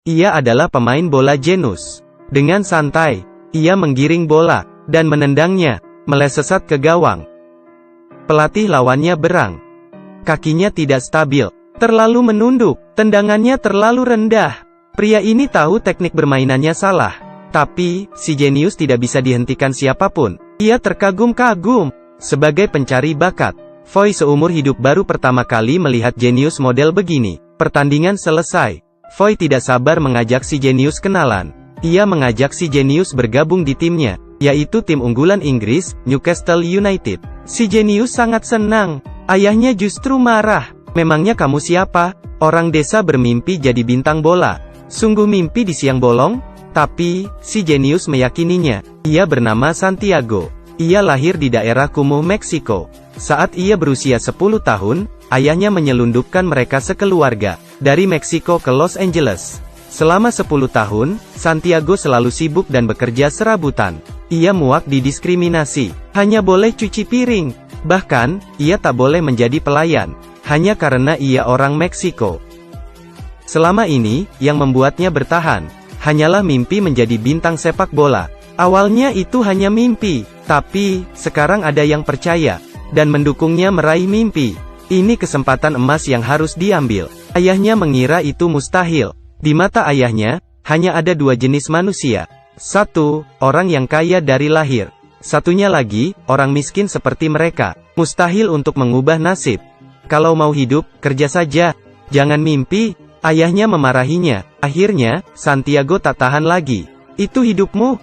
Ia adalah pemain bola jenius. Dengan santai, ia menggiring bola, dan menendangnya, melesat ke gawang. Pelatih lawannya berang. Kakinya tidak stabil, terlalu menunduk, tendangannya terlalu rendah. Pria ini tahu teknik bermainannya salah. Tapi, si jenius tidak bisa dihentikan siapapun. Ia terkagum-kagum. Sebagai pencari bakat, Foy seumur hidup baru pertama kali melihat jenius model begini. Pertandingan selesai. Foy tidak sabar mengajak si jenius kenalan. Ia mengajak si jenius bergabung di timnya, yaitu tim unggulan Inggris, Newcastle United. Si jenius sangat senang. Ayahnya justru marah. Memangnya kamu siapa? Orang desa bermimpi jadi bintang bola. Sungguh mimpi di siang bolong? Tapi, si jenius meyakininya. Ia bernama Santiago. Ia lahir di daerah kumuh Meksiko. Saat ia berusia 10 tahun, ayahnya menyelundupkan mereka sekeluarga, dari Meksiko ke Los Angeles. Selama 10 tahun, Santiago selalu sibuk dan bekerja serabutan. Ia muak didiskriminasi. Hanya boleh cuci piring. Bahkan, ia tak boleh menjadi pelayan. Hanya karena ia orang Meksiko. Selama ini, yang membuatnya bertahan, hanyalah mimpi menjadi bintang sepak bola. Awalnya itu hanya mimpi, tapi, sekarang ada yang percaya, dan mendukungnya meraih mimpi. Ini kesempatan emas yang harus diambil. Ayahnya mengira itu mustahil. Di mata ayahnya, hanya ada dua jenis manusia. Satu, orang yang kaya dari lahir. Satunya lagi, orang miskin seperti mereka. Mustahil untuk mengubah nasib. Kalau mau hidup, kerja saja. Jangan mimpi. Ayahnya memarahinya. Akhirnya, Santiago tak tahan lagi. Itu hidupmu?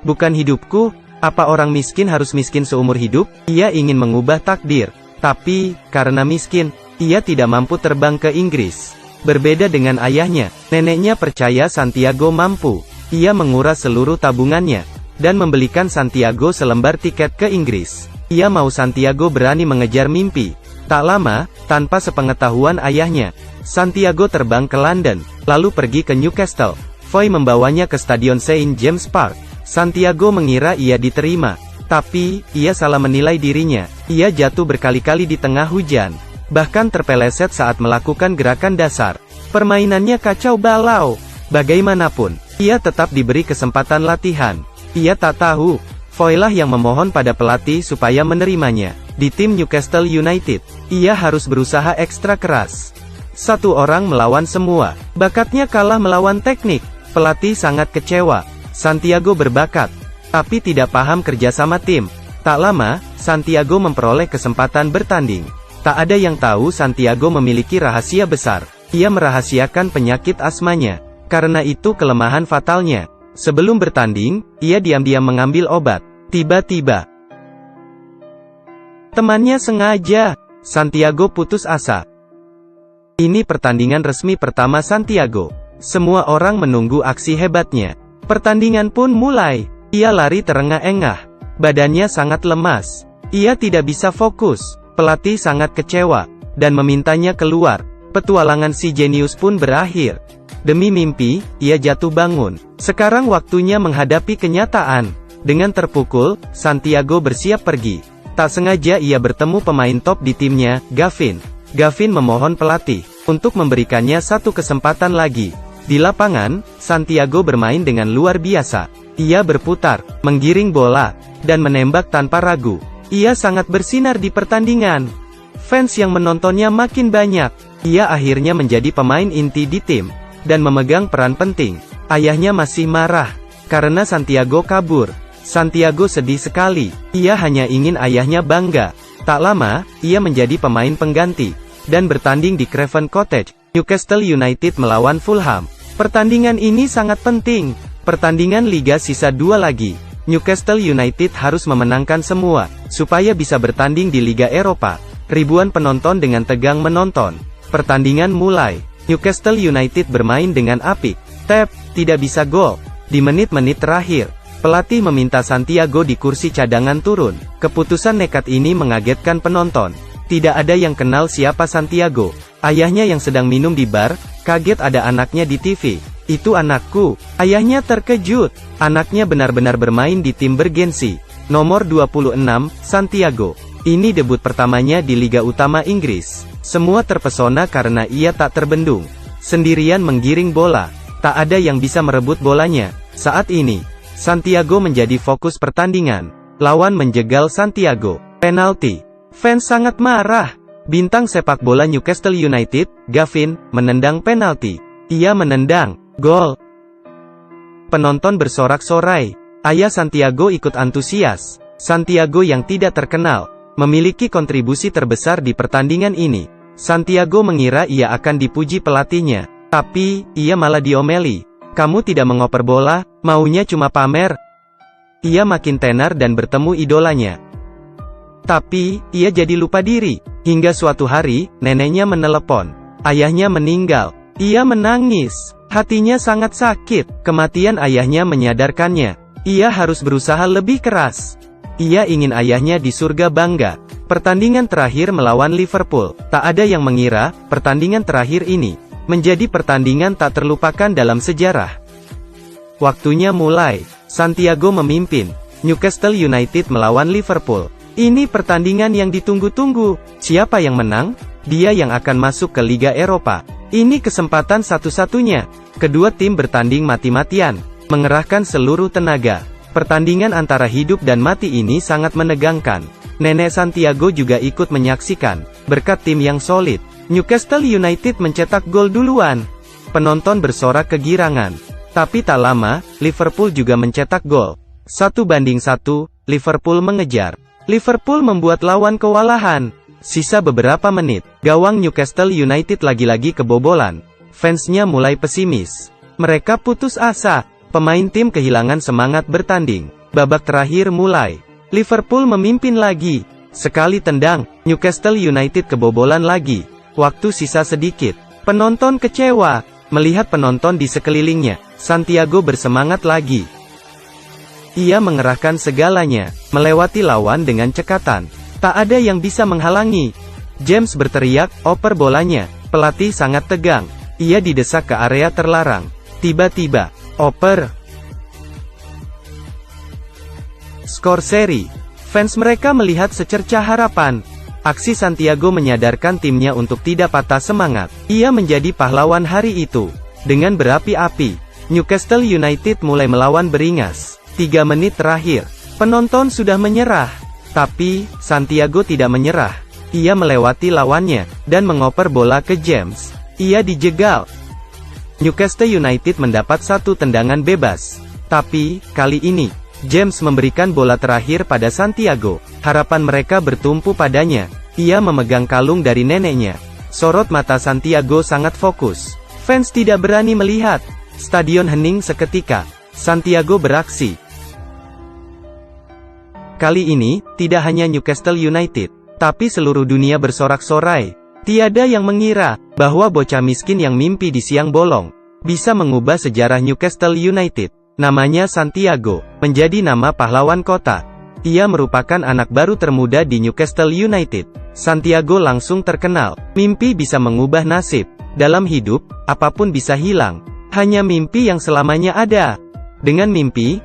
Bukan hidupku. Apa orang miskin harus miskin seumur hidup? Ia ingin mengubah takdir. Tapi, karena miskin, ia tidak mampu terbang ke Inggris. Berbeda dengan ayahnya, neneknya percaya Santiago mampu. Ia menguras seluruh tabungannya, dan membelikan Santiago selembar tiket ke Inggris. Ia mau Santiago berani mengejar mimpi. Tak lama, tanpa sepengetahuan ayahnya, Santiago terbang ke London, lalu pergi ke Newcastle. Foy membawanya ke Stadion St. James Park. Santiago mengira ia diterima. Tapi, ia salah menilai dirinya. Ia jatuh berkali-kali di tengah hujan. Bahkan terpeleset saat melakukan gerakan dasar. Permainannya kacau balau. Bagaimanapun, ia tetap diberi kesempatan latihan. Ia tak tahu, Foy lah yang memohon pada pelatih supaya menerimanya. Di tim Newcastle United, ia harus berusaha ekstra keras. Satu orang melawan semua. Bakatnya kalah melawan teknik. Pelatih sangat kecewa. Santiago berbakat, tapi tidak paham kerjasama tim. Tak lama, Santiago memperoleh kesempatan bertanding. Tak ada yang tahu Santiago memiliki rahasia besar. Ia merahasiakan penyakit asmanya. Karena itu kelemahan fatalnya. Sebelum bertanding, ia diam-diam mengambil obat. Tiba-tiba, temannya sengaja. Santiago putus asa. Ini pertandingan resmi pertama Santiago. Semua orang menunggu aksi hebatnya. Pertandingan pun mulai. Ia lari terengah-engah. Badannya sangat lemas. Ia tidak bisa fokus. Pelatih sangat kecewa, dan memintanya keluar. Petualangan si jenius pun berakhir. Demi mimpi, ia jatuh bangun. Sekarang waktunya menghadapi kenyataan. Dengan terpukul, Santiago bersiap pergi. Tak sengaja ia bertemu pemain top di timnya, Gavin. Gavin memohon pelatih untuk memberikannya satu kesempatan lagi. Di lapangan, Santiago bermain dengan luar biasa. Ia berputar, menggiring bola, dan menembak tanpa ragu. Ia sangat bersinar di pertandingan. Fans yang menontonnya makin banyak. Ia akhirnya menjadi pemain inti di tim, dan memegang peran penting. Ayahnya masih marah, karena Santiago kabur. Santiago sedih sekali. Ia hanya ingin ayahnya bangga. Tak lama, ia menjadi pemain pengganti, dan bertanding di Craven Cottage, Newcastle United melawan Fulham. Pertandingan ini sangat penting. Pertandingan Liga sisa 2 lagi. Newcastle United harus memenangkan semua, supaya bisa bertanding di Liga Eropa. Ribuan penonton dengan tegang menonton. Pertandingan mulai. Newcastle United bermain dengan apik. Tidak bisa gol. Di menit-menit terakhir, pelatih meminta Santiago di kursi cadangan turun. Keputusan nekat ini mengagetkan penonton. Tidak ada yang kenal siapa Santiago. Ayahnya yang sedang minum di bar, kaget ada anaknya di TV. Itu anakku. Ayahnya terkejut. Anaknya benar-benar bermain di tim bergensi. Nomor 26, Santiago. Ini debut pertamanya di Liga Utama Inggris. Semua terpesona karena ia tak terbendung. sendirian menggiring bola. Tak ada yang bisa merebut bolanya. Saat ini, Santiago menjadi fokus pertandingan. Lawan menjegal Santiago. Penalti. Fans sangat marah. Bintang sepak bola Newcastle United, Gavin, menendang penalti. Ia menendang. Gol. Penonton bersorak-sorai. Ayah Santiago ikut antusias. Santiago yang tidak terkenal, memiliki kontribusi terbesar di pertandingan ini. Santiago mengira ia akan dipuji pelatihnya. Tapi, ia malah diomeli. Kamu tidak mengoper bola, maunya cuma pamer. Ia makin tenar dan bertemu idolanya. Tapi, ia jadi lupa diri. Hingga suatu hari, neneknya menelepon. Ayahnya meninggal. Ia menangis. Hatinya sangat sakit. Kematian ayahnya menyadarkannya. Ia harus berusaha lebih keras. Ia ingin ayahnya di surga bangga. Pertandingan terakhir melawan Liverpool. Tak ada yang mengira, pertandingan terakhir ini menjadi pertandingan tak terlupakan dalam sejarah. Waktunya mulai. Santiago memimpin. Newcastle United melawan Liverpool. Ini pertandingan yang ditunggu-tunggu. Siapa yang menang? Dia yang akan masuk ke Liga Eropa. Ini kesempatan satu-satunya. Kedua tim bertanding mati-matian, mengerahkan seluruh tenaga. Pertandingan antara hidup dan mati ini sangat menegangkan. Nenek Santiago juga ikut menyaksikan. Berkat tim yang solid, Newcastle United mencetak gol duluan. Penonton bersorak kegirangan. Tapi tak lama, Liverpool juga mencetak gol. 1-1, Liverpool mengejar. Liverpool membuat lawan kewalahan. Sisa beberapa menit, gawang Newcastle United lagi-lagi kebobolan. Fansnya mulai pesimis. Mereka putus asa. Pemain tim kehilangan semangat bertanding. Babak terakhir mulai. Liverpool memimpin lagi. Sekali tendang, Newcastle United kebobolan lagi. Waktu sisa sedikit. Penonton kecewa. Melihat penonton di sekelilingnya, Santiago bersemangat lagi. Ia mengerahkan segalanya, melewati lawan dengan cekatan. Tak ada yang bisa menghalangi. James berteriak, oper bolanya. Pelatih sangat tegang. Ia didesak ke area terlarang. Tiba-tiba, oper. Skor seri. Fans mereka melihat secercah harapan. Aksi Santiago menyadarkan timnya untuk tidak patah semangat. Ia menjadi pahlawan hari itu. Dengan berapi-api, Newcastle United mulai melawan beringas. 3 menit terakhir, penonton sudah menyerah. Tapi, Santiago tidak menyerah. Ia melewati lawannya, dan mengoper bola ke James. Ia dijegal. Newcastle United mendapat 1 tendangan bebas. Tapi, kali ini, James memberikan bola terakhir pada Santiago. Harapan mereka bertumpu padanya. Ia memegang kalung dari neneknya. Sorot mata Santiago sangat fokus. Fans tidak berani melihat. Stadion hening seketika. Santiago beraksi. Kali ini, tidak hanya Newcastle United, tapi seluruh dunia bersorak-sorai. Tiada yang mengira bahwa bocah miskin yang mimpi di siang bolong bisa mengubah sejarah Newcastle United. Namanya Santiago, menjadi nama pahlawan kota. Ia merupakan anak baru termuda di Newcastle United. Santiago langsung terkenal. Mimpi bisa mengubah nasib. Dalam hidup, apapun bisa hilang. Hanya mimpi yang selamanya ada. Dengan mimpi,